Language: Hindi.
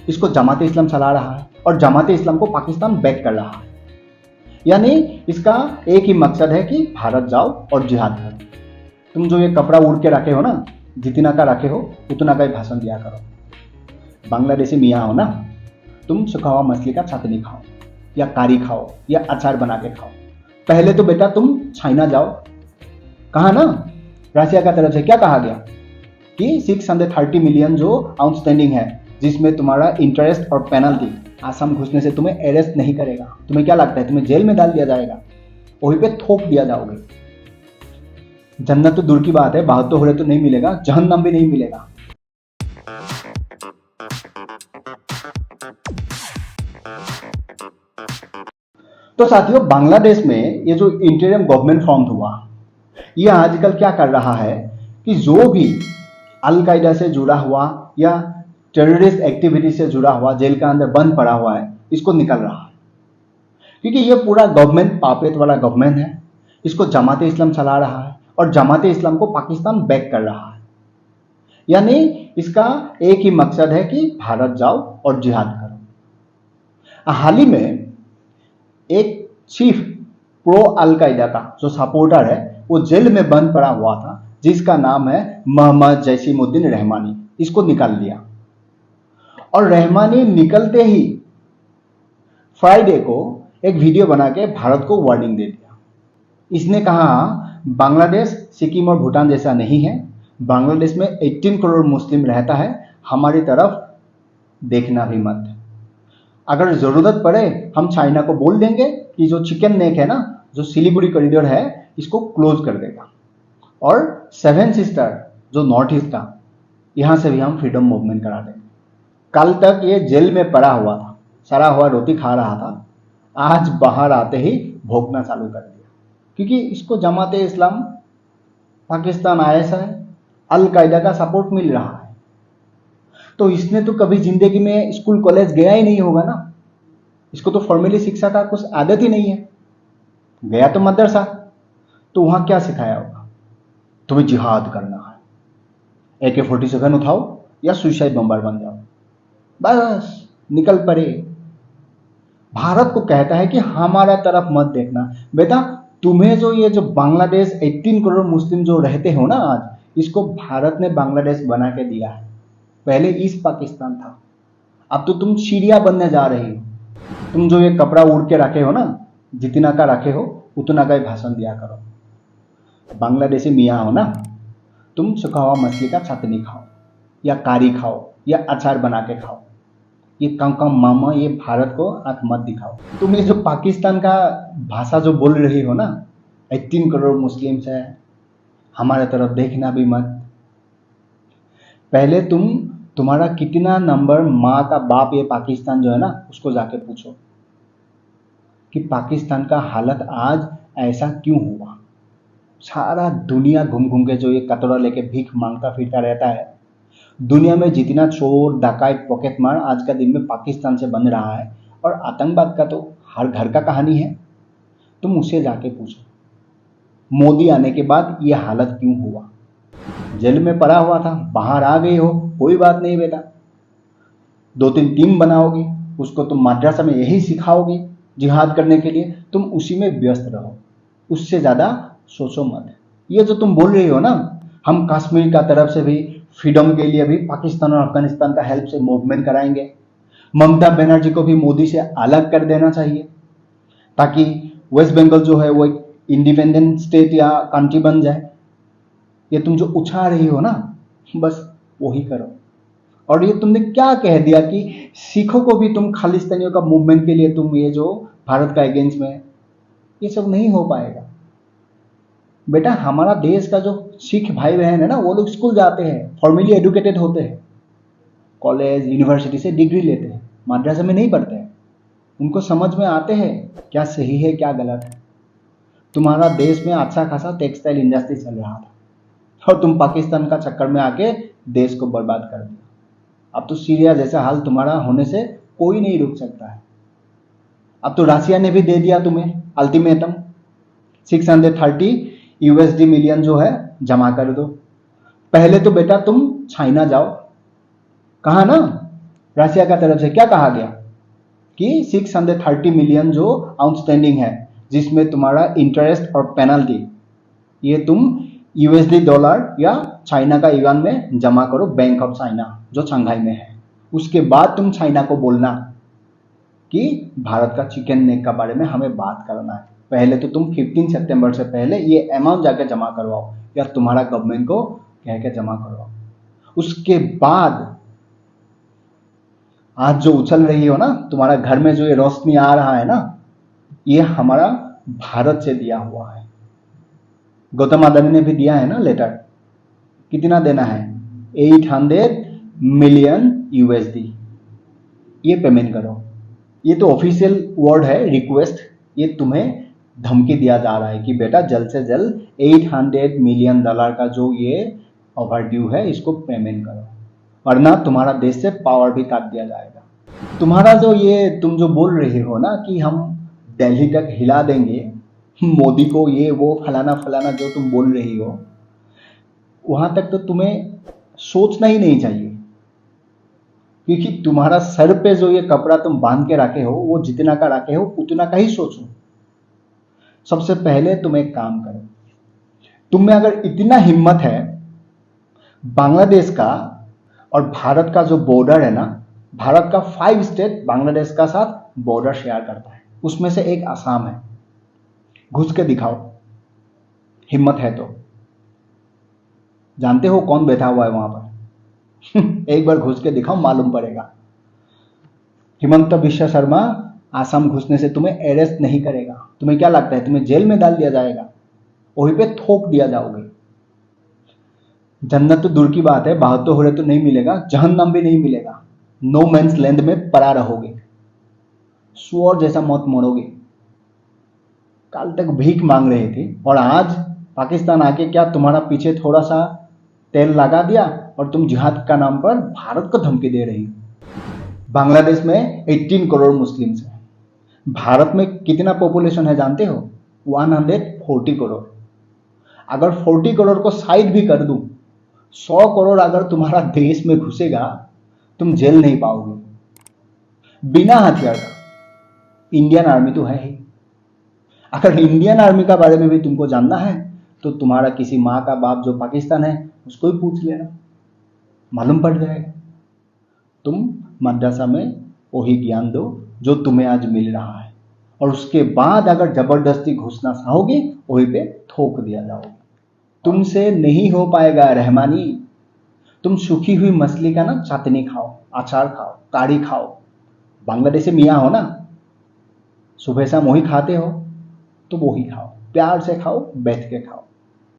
इसको जमात इस्लाम चला रहा है और जमात इस्लाम को पाकिस्तान बैक कर रहा है। यानी इसका एक ही मकसद है कि भारत जाओ और जिहाद करो। तुम जो ये कपड़ा उड़ के रखे हो ना, जितना का रखे हो उतना का ही भाषण दिया करो। बांग्लादेशी मियाँ हो ना, तुम सुखा हुआ मछली का चटनी खाओ या कारी खाओ या अचार बना के खाओ। पहले तो बेटा तुम चाइना जाओ। कहा ना, रशिया का तरफ से क्या कहा गया कि 630 मिलियन जो आउटस्टैंडिंग है, जिसमें तुम्हारा इंटरेस्ट और पेनल्टी, आसाम घुसने से तुम्हें अरेस्ट नहीं करेगा। तुम्हें क्या लगता है तुम्हें जेल में डाल दिया जाएगा? वहीं पे थोप दिया जाओगे। जन्नत तो दूर की बात है, बाहर तो हो रहे तो नहीं मिलेगा, जहन्नम भी नहीं मिलेगा। तो साथियों, बांग्लादेश में ये जो इंटरिम गवर्नमेंट फॉर्म हुआ, ये आजकल क्या कर रहा है कि जो भी अल कायदा से जुड़ा हुआ या टेररिस्ट एक्टिविटी से जुड़ा हुआ जेल के अंदर बंद पड़ा हुआ है, इसको निकल रहा है। क्योंकि ये पूरा गवर्नमेंट पापेट वाला गवर्नमेंट है। इसको जमात इस्लाम चला रहा है और जमात इस्लाम को पाकिस्तान बैक कर रहा है। यानी इसका एक ही मकसद है कि भारत जाओ और जिहाद करो। हाल ही में एक चीफ प्रो अल कायदा का जो सपोर्टर है, वो जेल में बंद पड़ा हुआ था, जिसका नाम है मोहम्मद जसीमुद्दीन रहमानी। इसको निकाल दिया और रहमानी निकलते ही फ्राइडे को एक वीडियो बना के भारत को वार्निंग दे दिया। इसने कहा बांग्लादेश सिक्किम और भूटान जैसा नहीं है, बांग्लादेश में 18 करोड़ मुस्लिम रहता है, हमारी तरफ देखना भी मत। अगर जरूरत पड़े हम चाइना को बोल देंगे कि जो चिकन नेक है ना, जो सिलीगुड़ी कॉरिडोर है, इसको क्लोज कर देगा। और 7 सिस्टर जो नॉर्थ ईस्ट का, यहां से भी हम फ्रीडम मूवमेंट करा देंगे। कल तक ये जेल में पड़ा हुआ था, सड़ा हुआ रोटी खा रहा था, आज बाहर आते ही भोंकना चालू कर दिया। क्योंकि इसको जमाते इस्लाम, पाकिस्तान ISI, अल कायदा का सपोर्ट मिल रहा है। तो इसने तो कभी जिंदगी में स्कूल कॉलेज गया ही नहीं होगा ना, इसको तो फॉर्मली शिक्षा का कुछ आदत ही नहीं है। गया तो मदरसा, तो वहां क्या सिखाया होगा? तुम्हें जिहाद करना है, AK-47 उठाओ या सुसाइड बम्बर बन जाओ, बस निकल पड़े। भारत को कहता है कि हमारा तरफ मत देखना। बेटा तुम्हें जो ये जो बांग्लादेश 18 करोड़ मुस्लिम जो रहते हो ना आज, इसको भारत ने बांग्लादेश बना के दिया है। पहले ईस्ट पाकिस्तान था, अब तो तुम सीरिया बनने जा रहे हो। तुम जो ये कपड़ा उड़ के रखे हो ना, जितना का रखे हो उतना का ही भाषण दिया करो। बांग्लादेशी मियाँ हो ना, तुम सुखा हुआ मछली का चटनी खाओ या कारी खाओ या अचार बना के खाओ। ये कम मामा, ये भारत को आंख मत दिखाओ। तुम ये जो पाकिस्तान का भाषा जो बोल रही हो ना, 18 करोड़ मुस्लिम्स है, हमारे तरफ देखना भी मत। पहले तुम्हारा कितना नंबर माँ का बाप ये पाकिस्तान जो है ना, उसको जाके पूछो कि पाकिस्तान का हालत आज ऐसा क्यों हुआ। सारा दुनिया घूम घूम के जो ये कटोरा लेके भीख मांगता फिरता रहता है, दुनिया में जितना चोर डकैत पॉकेट मार आज का दिन में पाकिस्तान से बन रहा है, और आतंकवाद का तो हर घर का कहानी है। तुम उसे जाके पूछो मोदी आने के बाद ये हालत क्यों हुआ। जेल में पड़ा हुआ था, बाहर आ गए हो, कोई बात नहीं बेटा, 2-3 टीम बनाओगे, उसको तुम मद्रासा में यही सिखाओगे जिहाद करने के लिए, तुम उसी में व्यस्त रहो, उससे ज्यादा सोचो मत। ये जो तुम बोल रही हो ना, हम कश्मीर का तरफ से भी फ्रीडम के लिए भी पाकिस्तान और अफगानिस्तान का हेल्प से मूवमेंट कराएंगे। ममता बनर्जी को भी मोदी से अलग कर देना चाहिए, ताकि वेस्ट बंगाल जो है वो एक इंडिपेंडेंट स्टेट या कंट्री बन जाए। ये तुम जो उछा रही हो ना, बस वही करो। और ये तुमने क्या कह दिया कि सिखों को भी तुम खालिस्तानियों का मूवमेंट के लिए तुम ये जो भारत का अगेंस्ट में, ये सब नहीं हो पाएगा बेटा। हमारा देश का जो सिख भाई बहन है ना, वो लोग स्कूल जाते हैं, फॉर्मली एडुकेटेड होते हैं, कॉलेज यूनिवर्सिटी से डिग्री लेते हैं, मद्रासा में नहीं पढ़ते हैं, उनको समझ में आते हैं क्या सही है क्या गलत है। तुम्हारा देश में अच्छा खासा टेक्सटाइल इंडस्ट्री चल रहा था, और तुम पाकिस्तान का चक्कर में आके देश को बर्बाद कर दिया। अब तो सीरिया जैसा हाल तुम्हारा होने से कोई नहीं रुक सकता है। अब तो रशिया ने भी दे दिया तुम्हें अल्टीमेटम, 630 USD मिलियन जो है जमा कर दो। पहले तो बेटा तुम चाइना जाओ। कहा ना, रशिया का तरफ से क्या कहा गया कि 630 मिलियन जो आउटस्टैंडिंग है, जिसमें तुम्हारा इंटरेस्ट और पेनल्टी ये तुम यूएसडी डॉलर या चाइना का युआन में जमा करो बैंक ऑफ चाइना जो शंघाई में है। उसके बाद तुम चाइना को बोलना कि भारत का चिकन नेक का बारे में हमें बात करना है। पहले तो तुम 15 सितंबर से पहले ये अमाउंट जाके जमा करवाओ या तुम्हारा गवर्नमेंट को कह के जमा करवाओ। उसके बाद आज जो उछल रही हो ना, तुम्हारा घर में जो ये रोशनी आ रहा है ना, ये हमारा भारत से दिया हुआ है। गौतम अदानी ने भी दिया है ना लेटर। कितना देना है? 800 मिलियन यूएसडी। ये पेमेंट करो। ये तो ऑफिशियल वर्ड है, रिक्वेस्ट। ये तुम्हें धमकी दिया जा रहा है कि बेटा जल्द से जल्द 800 मिलियन डॉलर का जो ये ओवरड्यू है इसको पेमेंट करो, वरना तुम्हारा देश से पावर भी काट दिया जाएगा। तुम्हारा जो ये तुम जो बोल रहे हो ना कि हम दिल्ली तक हिला देंगे मोदी को, ये वो फलाना फलाना जो तुम बोल रही हो, वहां तक तो तुम्हें सोचना ही नहीं चाहिए, क्योंकि तुम्हारा सर पे जो ये कपड़ा तुम बांध के रखे हो वो जितना का रखे हो उतना का ही सोचो। सबसे पहले तुम एक काम करो, तुम में अगर इतना हिम्मत है, बांग्लादेश का और भारत का जो बॉर्डर है ना, भारत का 5 स्टेट बांग्लादेश का साथ बॉर्डर शेयर करता है, उसमें से एक असम है। घुस के दिखाओ, हिम्मत है तो। जानते हो कौन बैठा हुआ है वहां पर? एक बार घुस के दिखाओ, मालूम पड़ेगा। हिमंत बिश्व शर्मा आसाम घुसने से तुम्हें अरेस्ट नहीं करेगा। तुम्हें क्या लगता है तुम्हें जेल में डाल दिया जाएगा? वहीं पे थोक दिया जाओगे। जन्नत तो दूर की बात है, 72 हो रहे तो नहीं मिलेगा, जहन्नम भी नहीं मिलेगा। नो मैंस लैंड में पड़ा रहोगे, सुअर जैसा मौत मरोगे। कल तक भीख मांग रहे थे और आज पाकिस्तान आके क्या तुम्हारा पीछे थोड़ा सा तेल लगा दिया और तुम जिहाद का नाम पर भारत को धमकी दे रही हो। बांग्लादेश में 18 करोड़ मुस्लिम्स हैं। भारत में कितना पॉपुलेशन है जानते हो? 140 करोड़। अगर 40 करोड़ को साइड भी कर दूं, 100 करोड़ अगर तुम्हारा देश में घुसेगा, तुम जेल नहीं पाओगे बिना हथियार का। इंडियन आर्मी तो है ही। अगर इंडियन आर्मी का बारे में भी तुमको जानना है तो तुम्हारा किसी माँ का बाप जो पाकिस्तान है उसको ही पूछ लेना, मालूम पड़ जाएगा। तुम मदरसा में वही ज्ञान दो जो तुम्हें आज मिल रहा है, और उसके बाद अगर जबरदस्ती घुसना चाहोगे वहीं पे थोक दिया जाओगे। तुमसे नहीं हो पाएगा रहमानी। तुम सूखी हुई मछली का ना चटनी खाओ, अचार खाओ, ताड़ी खाओ। बांग्लादेशी मियाँ हो ना, सुबह शाम वही खाते हो तो वही खाओ, प्यार से खाओ, बैठ के खाओ।